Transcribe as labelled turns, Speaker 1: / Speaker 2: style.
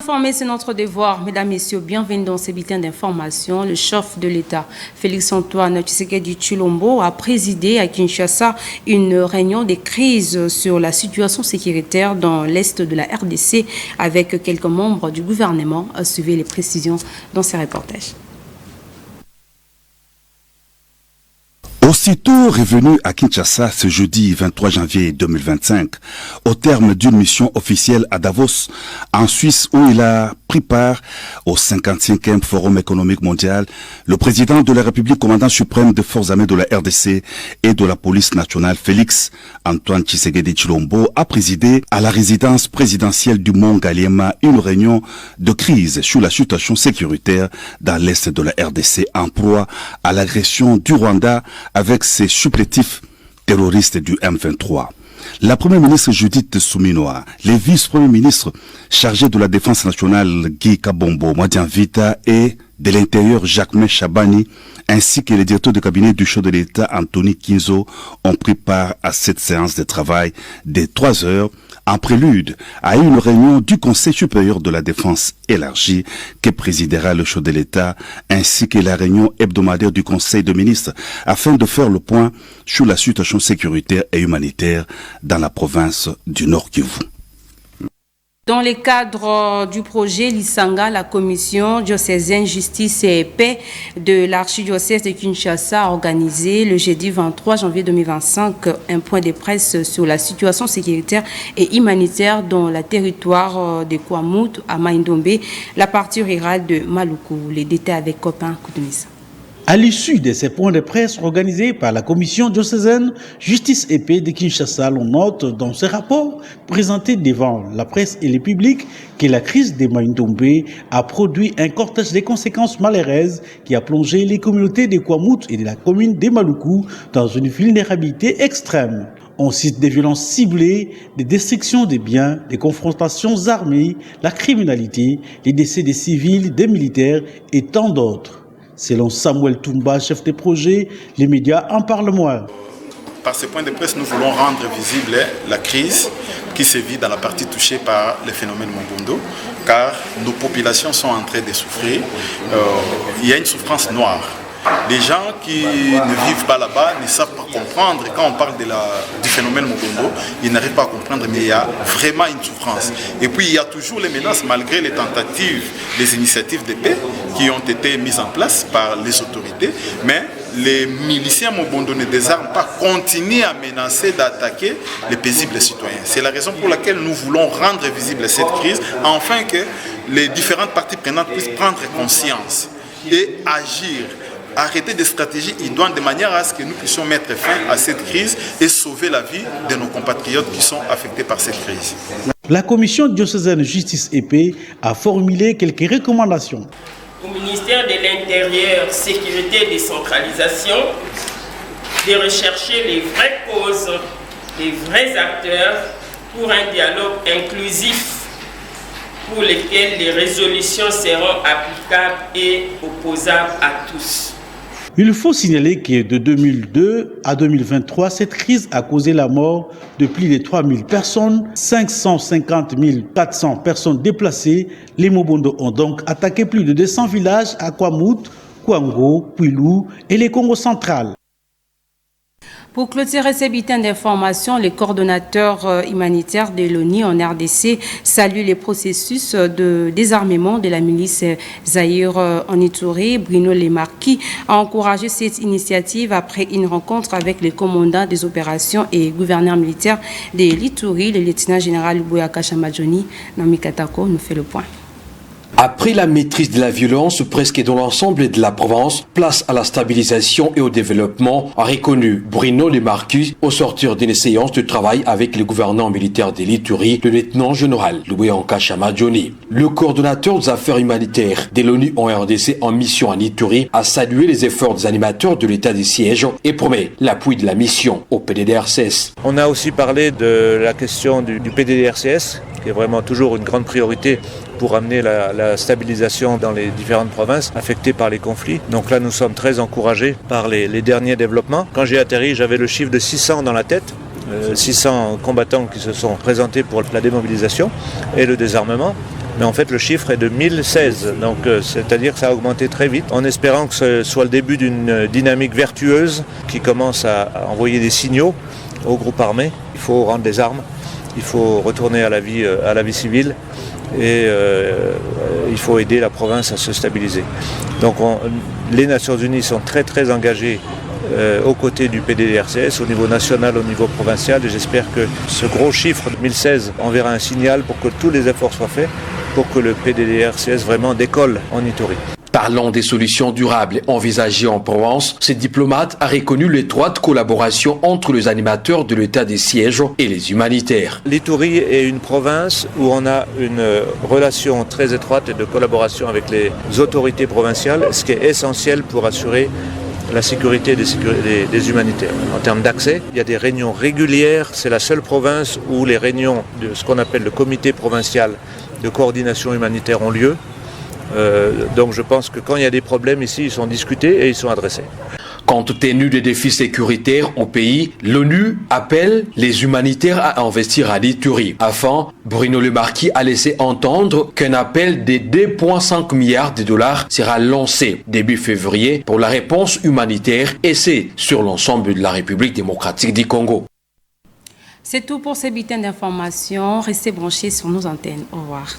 Speaker 1: informer, c'est notre devoir. Mesdames, Messieurs, bienvenue dans ce bulletin d'information. Le chef de l'État, Félix-Antoine Tshisekedi Tshilombo, a présidé à Kinshasa une réunion de crise sur la situation sécuritaire dans l'est de la RDC avec quelques membres du gouvernement. Suivez les précisions dans ces reportages.
Speaker 2: Aussitôt revenu à Kinshasa ce jeudi 23 janvier 2025, au terme d'une mission officielle à Davos, en Suisse, où il a pris part au 55e Forum économique mondial, le président de la République, commandant suprême des forces armées de la RDC et de la police nationale, Félix-Antoine Tshisekedi Tshilombo, a présidé à la résidence présidentielle du Mont Ngaliema une réunion de crise sur la situation sécuritaire dans l'est de la RDC en proie à l'agression du Rwanda avec ses supplétifs terroristes du M23. La première ministre Judith Suminwa, les vice-premiers ministres chargés de la défense nationale Guy Kabombo, Madian Vita et de l'Intérieur Jacquemain Chabani, ainsi que les directeurs de cabinet du chef de l'État Anthony Kinzo ont pris part à cette séance de travail de 3 heures en prélude à une réunion du Conseil supérieur de la défense élargie que présidera le chef de l'État, ainsi que la réunion hebdomadaire du Conseil de ministres afin de faire le point sur la situation sécuritaire et humanitaire dans la province du Nord Kivu.
Speaker 1: Dans le cadre du projet Lisanga, la commission diocésaine Justice et Paix de l'archidiocèse de Kinshasa a organisé le jeudi 23 janvier 2025 un point de presse sur la situation sécuritaire et humanitaire dans le territoire de Kwamut à Maindombe, la partie rurale de Maluku. Les détails avec Copain Koutoumissa.
Speaker 3: À l'issue de ces points de presse organisés par la commission diocésaine Justice et Paix de Kinshasa, l'on note dans ce rapport présenté devant la presse et le public que la crise de Maindombe a produit un cortège de conséquences malheureuses qui a plongé les communautés de Kwamut et de la commune de Maluku dans une vulnérabilité extrême. On cite des violences ciblées, des destructions des biens, des confrontations armées, la criminalité, les décès des civils, des militaires et tant d'autres. Selon Samuel Toumba, chef de projet, les médias en parlent moins.
Speaker 4: Par ce point de presse, nous voulons rendre visible la crise qui se vit dans la partie touchée par le phénomène Mobondo, car nos populations sont en train de souffrir. Il y a une souffrance noire. Les gens qui ne vivent pas là-bas ne savent pas comprendre. Quand on parle du phénomène Mobondo, ils n'arrivent pas à comprendre, mais il y a vraiment une souffrance. Et puis il y a toujours les menaces, malgré les tentatives, les initiatives de paix qui ont été mises en place par les autorités. Mais les miliciens Mobondo ne désarment pas, continuent à menacer d'attaquer les paisibles citoyens. C'est la raison pour laquelle nous voulons rendre visible cette crise, afin que les différentes parties prenantes puissent prendre conscience et agir. Arrêter des stratégies idoines de manière à ce que nous puissions mettre fin à cette crise et sauver la vie de nos compatriotes qui sont affectés par cette crise.
Speaker 3: La commission diocésaine Justice et Paix a formulé quelques recommandations.
Speaker 5: Au ministère de l'Intérieur, Sécurité et Décentralisation, de rechercher les vraies causes, les vrais acteurs pour un dialogue inclusif pour lequel les résolutions seront applicables et opposables à tous.
Speaker 3: Il faut signaler que de 2002 à 2023, cette crise a causé la mort de plus de 3000 personnes, 550 400 personnes déplacées. Les Mobondo ont donc attaqué plus de 200 villages à Kwamut, Kwango, Pwilu et les Congo central.
Speaker 1: Pour clôturer ces bulletins d'information, le coordonnateur humanitaire de l'ONU en RDC salue les processus de désarmement de la milice Zaïre en Ituri. Bruno Lemarquis a encouragé cette initiative après une rencontre avec les commandants des opérations et gouverneur militaire de l'Ituri, le lieutenant général Boyaka Chamadjoni. Nami Katako nous fait le point.
Speaker 6: Après la maîtrise de la violence presque dans l'ensemble de la province, place à la stabilisation et au développement, a reconnu Bruno Lemarquis au sortir d'une séance de travail avec le gouverneur militaire de l'Ituri, le lieutenant général Boyaka Chamadjoni. Le coordonnateur des affaires humanitaires de l'ONU en RDC en mission en Ituri a salué les efforts des animateurs de l'état de siège et promet l'appui de la mission au PDDRCS.
Speaker 7: On a aussi parlé de la question du PDDRCS, qui est vraiment toujours une grande priorité pour amener la stabilisation dans les différentes provinces affectées par les conflits. Donc là, nous sommes très encouragés par les derniers développements. Quand j'ai atterri, j'avais le chiffre de 600 dans la tête. 600 combattants qui se sont présentés pour la démobilisation et le désarmement. Mais en fait, le chiffre est de 1016. Donc, c'est-à-dire que ça a augmenté très vite, en espérant que ce soit le début d'une dynamique vertueuse qui commence à envoyer des signaux aux groupes armés. Il faut rendre les armes, il faut retourner à la vie civile et il faut aider la province à se stabiliser. Donc, les Nations Unies sont très très engagées aux côtés du PDDRCS, au niveau national, au niveau provincial, et j'espère que ce gros chiffre de 2016 enverra un signal pour que tous les efforts soient faits pour que le PDDRCS vraiment décolle en Ituri.
Speaker 6: Parlant des solutions durables envisagées en Provence, ce diplomate a reconnu l'étroite collaboration entre les animateurs de l'état des sièges et les humanitaires.
Speaker 7: L'Ituri est une province où on a une relation très étroite et de collaboration avec les autorités provinciales, ce qui est essentiel pour assurer la sécurité des humanitaires. En termes d'accès, il y a des réunions régulières. C'est la seule province où les réunions de ce qu'on appelle le comité provincial de coordination humanitaire ont lieu. Donc je pense que quand il y a des problèmes ici, ils sont discutés et ils sont adressés.
Speaker 6: Compte tenu des défis sécuritaires au pays, l'ONU appelle les humanitaires à investir à l'Ituri. Enfin, Bruno Le Marquis a laissé entendre qu'un appel de 2,5 milliards de dollars sera lancé début février pour la réponse humanitaire et c'est sur l'ensemble de la République démocratique du Congo.
Speaker 1: C'est tout pour ces bulletins d'information. Restez branchés sur nos antennes. Au revoir.